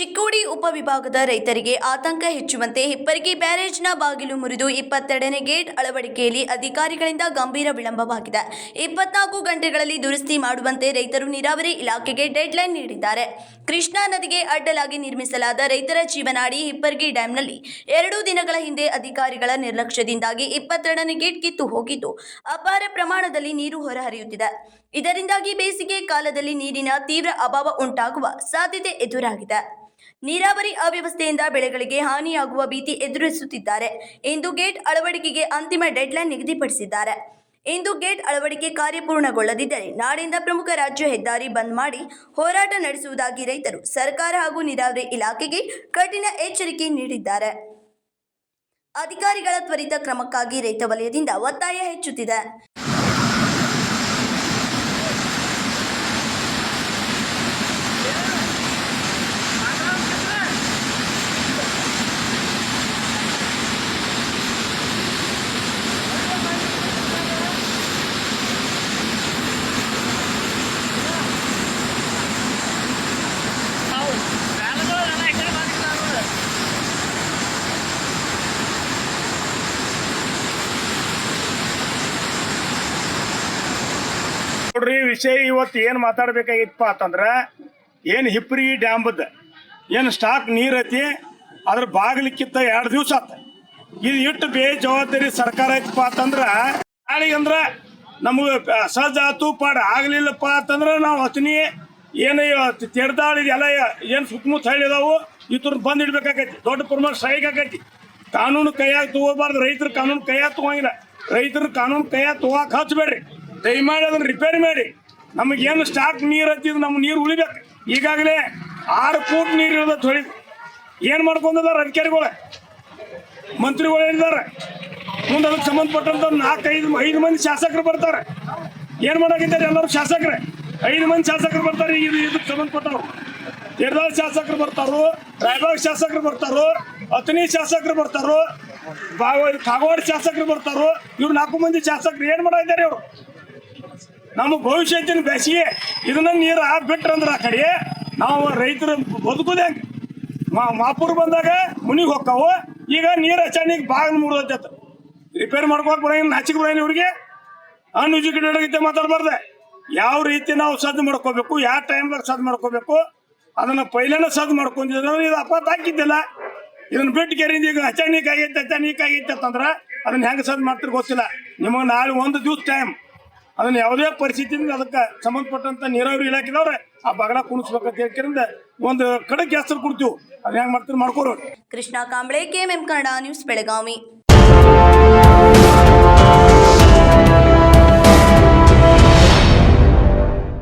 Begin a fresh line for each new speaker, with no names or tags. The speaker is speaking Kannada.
ಚಿಕ್ಕೋಡಿ ಉಪವಿಭಾಗದ ರೈತರಿಗೆ ಆತಂಕ ಹೆಚ್ಚುವಂತೆ ಹಿಪ್ಪರಗಿ ಬ್ಯಾರೇಜ್ನ ಬಾಗಿಲು ಮುರಿದು 22ನೇ ಗೇಟ್ ಅಳವಡಿಕೆಯಲ್ಲಿ ಅಧಿಕಾರಿಗಳಿಂದ ಗಂಭೀರ ವಿಳಂಬವಾಗಿದೆ. 24 ಗಂಟೆಗಳಲ್ಲಿ ದುರಸ್ತಿ ಮಾಡುವಂತೆ ರೈತರು ನೀರಾವರಿ ಇಲಾಖೆಗೆ ಡೆಡ್ಲೈನ್ ನೀಡಿದ್ದಾರೆ. ಕೃಷ್ಣಾ ನದಿಗೆ ಅಡ್ಡಲಾಗಿ ನಿರ್ಮಿಸಲಾದ ರೈತರ ಜೀವನಾಡಿ ಹಿಪ್ಪರಗಿ ಡ್ಯಾಂನಲ್ಲಿ 2 ದಿನಗಳ ಹಿಂದೆ ಅಧಿಕಾರಿಗಳ ನಿರ್ಲಕ್ಷ್ಯದಿಂದಾಗಿ 22ನೇ ಗೇಟ್ ಕಿತ್ತು ಹೋಗಿದ್ದು ಅಪಾರ ಪ್ರಮಾಣದಲ್ಲಿ ನೀರು ಹೊರಹರಿಯುತ್ತಿದೆ. ಇದರಿಂದಾಗಿ ಬೇಸಿಗೆ ಕಾಲದಲ್ಲಿ ನೀರಿನ ತೀವ್ರ ಅಭಾವ ಉಂಟಾಗುವ ಸಾಧ್ಯತೆ ಎದುರಾಗಿದೆ. ನೀರಾವರಿ ಅವ್ಯವಸ್ಥೆಯಿಂದ ಬೆಳೆಗಳಿಗೆ ಹಾನಿಯಾಗುವ ಭೀತಿ ಎದುರಿಸುತ್ತಿದ್ದಾರೆ. ಇಂದು ಗೇಟ್ ಅಳವಡಿಕೆಗೆ ಅಂತಿಮ ಡೆಡ್ಲೈನ್ ನಿಗದಿಪಡಿಸಿದ್ದಾರೆ. ಇಂದು ಗೇಟ್ ಅಳವಡಿಕೆ ಕಾರ್ಯ ಪೂರ್ಣಗೊಳ್ಳದಿದ್ದರೆ ನಾಳೆಯಿಂದ ಪ್ರಮುಖ ರಾಜ್ಯ ಹೆದ್ದಾರಿ ಬಂದ್ ಮಾಡಿ ಹೋರಾಟ ನಡೆಸುವುದಾಗಿ ರೈತರು ಸರ್ಕಾರ ಹಾಗೂ ನೀರಾವರಿ ಇಲಾಖೆಗೆ ಕಠಿಣ ಎಚ್ಚರಿಕೆ ನೀಡಿದ್ದಾರೆ. ಅಧಿಕಾರಿಗಳ ತ್ವರಿತ ಕ್ರಮಕ್ಕಾಗಿ ರೈತ ವಲಯದಿಂದ ಒತ್ತಾಯ ಹೆಚ್ಚುತ್ತಿದೆ.
ನೋಡ್ರಿ ವಿಷಯ ಇವತ್ತು ಏನು ಮಾತಾಡಬೇಕಾಗಿತ್ತಪ್ಪ ಅಂತಂದ್ರೆ ಏನು ಹಿಪ್ಪರಗಿ ಡ್ಯಾಂಬದ ಏನು ಸ್ಟಾಕ್ ನೀರು ಐತಿ ಅದ್ರ ಬಾಗಿಲಿಕ್ಕಿಂತ 2 ದಿವಸ ಆತ. ಇದು ಇಟ್ಟು ಬೇಜವಾಬ್ದಾರಿ ಸರ್ಕಾರ ಐತಪ್ಪ ಅಂತಂದ್ರೆ ನಾಳೆಗಂದ್ರೆ ನಮಗೆ ಸಹಜ ಆತು ಪಾಡ ಆಗಲಿಲ್ಲಪ್ಪ ಅಂತಂದ್ರೆ ನಾವು ಹತ್ತನಿ ಏನು ತೆಡ್ದಾಳಿ ಎಲ್ಲ ಏನು ಸುತ್ತಮುತ್ತ ಹೇಳಿದಾವು ಇವ್ರ ಬಂದು ಇಡ್ಬೇಕಾಗೈತಿ. ದೊಡ್ಡ ಪ್ರಮಾಣ ಸ್ಟ್ರೈಕ್ ಆಗೈತಿ. ಕಾನೂನು ಕೈಯಾಗ ತಗೋಬಾರ್ದು. ರೈತರು ಕಾನೂನು ಕೈಯಾಗ ತಗೋಂಗಿಲ್ಲ. ರೈತರು ಕಾನೂನು ಕೈಯಾಗ ತಗೋಕೆ ಹಚ್ಚಬೇಡ್ರಿ. ದಯಮಾಡಿ ಅದನ್ನ ರಿಪೇರಿ ಮಾಡಿ. ನಮಗೇನು ಸ್ಟಾಕ್ ನೀರು ಹತ್ತಿದ್ದು ನಮ್ಮ ನೀರು ಉಳಿಬೇಕು. ಈಗಾಗಲೇ 6 ಫೂಟ್ ನೀರು ಇರೋದು ಹೊಳಿ ಏನು ಮಾಡ್ಕೊಂಡಿದ್ದಾರೆ ಅಧಿಕಾರಿಗಳು, ಮಂತ್ರಿಗಳು ಹೇಳಿದ್ದಾರೆ. ಮುಂದೆ ಅದಕ್ಕೆ ಸಂಬಂಧಪಟ್ಟಂತ 4-5 ಮಂದಿ ಶಾಸಕರು ಬರ್ತಾರೆ. ಏನು ಮಾಡೋಕಿದ್ದಾರೆ ಎಲ್ಲರೂ ಶಾಸಕರೇ. 5 ಮಂದಿ ಶಾಸಕರು ಬರ್ತಾರೆ. ಇದಕ್ಕೆ ಸಂಬಂಧಪಟ್ಟವ್ರು ತೆರದಾಳ ಶಾಸಕರು ಬರ್ತಾರೋ, ರಾಯಬಾಗ್ ಶಾಸಕರು ಬರ್ತಾರೋ, ಅಥಣಿ ಶಾಸಕರು ಬರ್ತಾರೋ, ಕಾಗವಾಡ ಶಾಸಕರು ಬರ್ತಾರೋ. ಇವ್ರು 4 ಮಂದಿ ಶಾಸಕರು ಏನು ಮಾಡಿದ್ದಾರೆ? ಅವರು ನಮ್ಮ ಭವಿಷ್ಯತ್ತಿನ ಬೇಸಿಗೆ ಇದನ್ನ ನೀರು ಬಿಟ್ರಂದ್ರೆ ಆ ಕಡೆ ನಾವು ರೈತರು ಬದುಕುದೇ ಮಾಪುರ್ ಬಂದಾಗ ಮುನಿಗೆ ಹೋಗ್ತಾವು. ಈಗ ನೀರು ಹಚ್ಚಾಣಿಗೆ ಬಾಗಿಲು ಮುರಿದೈತೆ. ರಿಪೇರಿ ಮಾಡ್ಕೋಕೆ ಬರೋಂಗಿಲ್ಲ. ನಾಚಿಕೆ ಬರೋಂಗಿಲ್ಲ ಇವ್ರಿಗೆ. ಅನ್ಎಜುಕೇಟೆಡ್ ಮಾತಾಡಬಾರ್ದೆ. ಯಾವ ರೀತಿ ನಾವು ಸದ್ದು ಮಾಡ್ಕೋಬೇಕು, ಯಾವ ಟೈಮ್ದಾಗ ಸದ್ದು ಮಾಡ್ಕೋಬೇಕು ಅದನ್ನು ಪೈಲೇನ ಸದ್ದು ಮಾಡ್ಕೊಂಡಿದ್ರೆ ಇದು ಅಪಾತ ಹಾಕಿದ್ದಿಲ್ಲ. ಇದನ್ನ ಬಿಟ್ಟು ಕೆರಿಂದ ಈಗ ಹಚ್ಚಾಣಿಕೆ ಆಗೈತೆ ಅಂತಂದ್ರೆ ಅದನ್ನ ಹೆಂಗೆ ಸದ್ದು ಮಾಡ್ತಿರ್ ಗೊತ್ತಿಲ್ಲ. ನಿಮಗೆ ನಾಳೆ 1 ದಿವಸ ಟೈಮ್. ಅದನ್ನ ಯಾವುದೇ ಪರಿಸ್ಥಿತಿಯಿಂದ ಅದಕ್ಕೆ ಸಂಬಂಧಪಟ್ಟಂತ ನೀರಾವರಿ ಇಲಾಖೆದವ್ರೆ ಆ ಬಗಡ ಕುಣಿಸ್ಬೇಕಂತ ಹೇಳ್ಕರಿಂದ ಒಂದು ಕಡೆಗೆ ಹೆಸರು ಕೊಡ್ತೀವಿ. ಅದು ಹೆಂಗೆ ಮಾಡ್ತೀರಿ ಮಾಡ್ಕೋರು.
Krishna Kamble, KMM Kannada news, Belagavi.